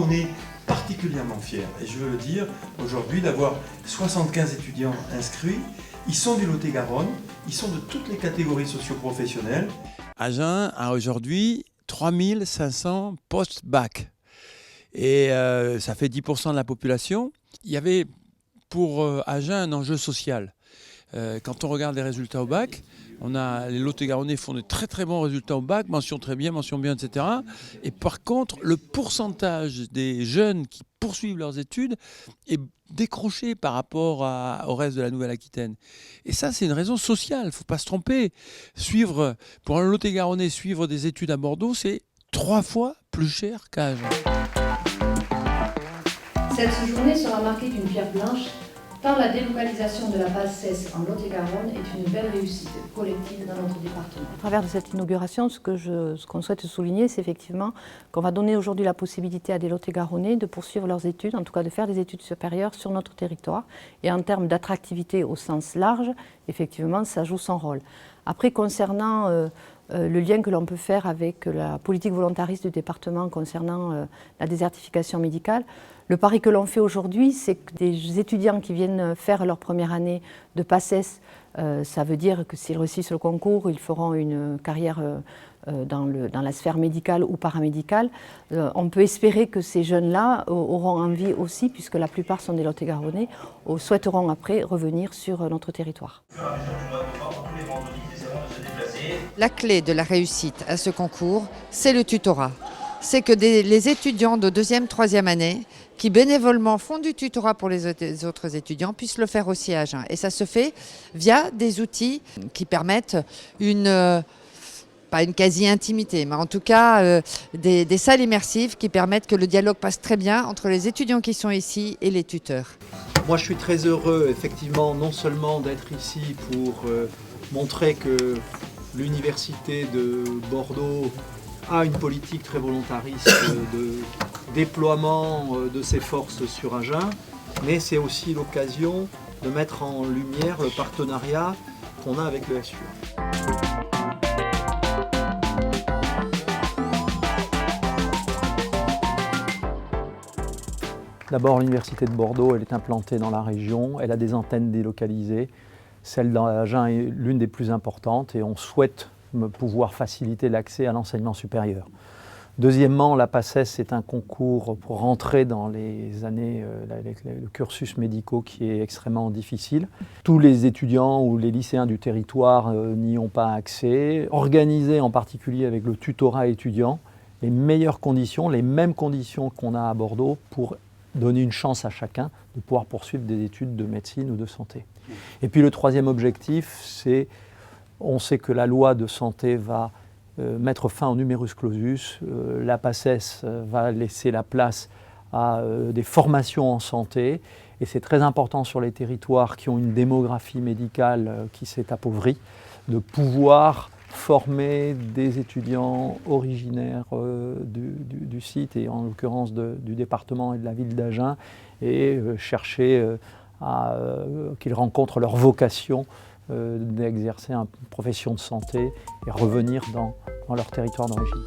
on est particulièrement fiers. Et je veux le dire aujourd'hui d'avoir 75 étudiants inscrits. Ils sont du Lot-et-Garonne, ils sont de toutes les catégories socio-professionnelles. Agen a aujourd'hui 3500 post-bac. Et ça fait 10% de la population. Il y avait pour Agen un enjeu social. Quand on regarde les résultats au bac, les Lot-et-Garonnais font de très très bons résultats au bac, mention très bien, mention bien, etc. Et par contre, le pourcentage des jeunes qui poursuivent leurs études est décroché par rapport au reste de la Nouvelle-Aquitaine. Et ça, c'est une raison sociale, il ne faut pas se tromper. Pour un Lot-et-Garonnais, suivre des études à Bordeaux, c'est 3 fois plus cher qu'à Agen. Cette journée sera marquée d'une pierre blanche, tant la délocalisation de la PACES en Lot-et-Garonne est une belle réussite collective dans notre département. À travers de cette inauguration, ce qu'on souhaite souligner, c'est effectivement qu'on va donner aujourd'hui la possibilité à des Lot-et-Garonnais de poursuivre leurs études, en tout cas de faire des études supérieures sur notre territoire. Et en termes d'attractivité au sens large, effectivement, ça joue son rôle. Après, concernant le lien que l'on peut faire avec la politique volontariste du département concernant la désertification médicale, le pari que l'on fait aujourd'hui, c'est que des étudiants qui viennent faire leur première année de PACES, ça veut dire que s'ils réussissent le concours, ils feront une carrière dans la sphère médicale ou paramédicale. On peut espérer que ces jeunes-là auront envie aussi, puisque la plupart sont des Lot-et-Garonnais, souhaiteront après revenir sur notre territoire. La clé de la réussite à ce concours, c'est le tutorat. C'est que les étudiants de 2e, 3e année qui bénévolement font du tutorat pour les autres étudiants puissent le faire aussi à Agen. Et ça se fait via des outils qui permettent pas une quasi-intimité, mais en tout cas des salles immersives qui permettent que le dialogue passe très bien entre les étudiants qui sont ici et les tuteurs. Moi je suis très heureux effectivement non seulement d'être ici pour montrer que l'université de Bordeaux a une politique très volontariste de déploiement de ses forces sur Agen, mais c'est aussi l'occasion de mettre en lumière le partenariat qu'on a avec le SUA. D'abord, l'université de Bordeaux, elle est implantée dans la région, elle a des antennes délocalisées. Celle d'Agen est l'une des plus importantes et on souhaite pouvoir faciliter l'accès à l'enseignement supérieur. Deuxièmement, la PACES est un concours pour rentrer dans les années, le cursus médicaux qui est extrêmement difficile. Tous les étudiants ou les lycéens du territoire n'y ont pas accès. Organisé en particulier avec le tutorat étudiant, les meilleures conditions, les mêmes conditions qu'on a à Bordeaux pour donner une chance à chacun de pouvoir poursuivre des études de médecine ou de santé. Et puis le troisième objectif, c'est, on sait que la loi de santé va mettre fin au numerus clausus, la PACES va laisser la place à des formations en santé, et c'est très important sur les territoires qui ont une démographie médicale qui s'est appauvrie, de pouvoir former des étudiants originaires du site, et en l'occurrence du département et de la ville d'Agen, et chercher à qu'ils rencontrent leur vocation d'exercer une profession de santé et revenir dans leur territoire d'origine.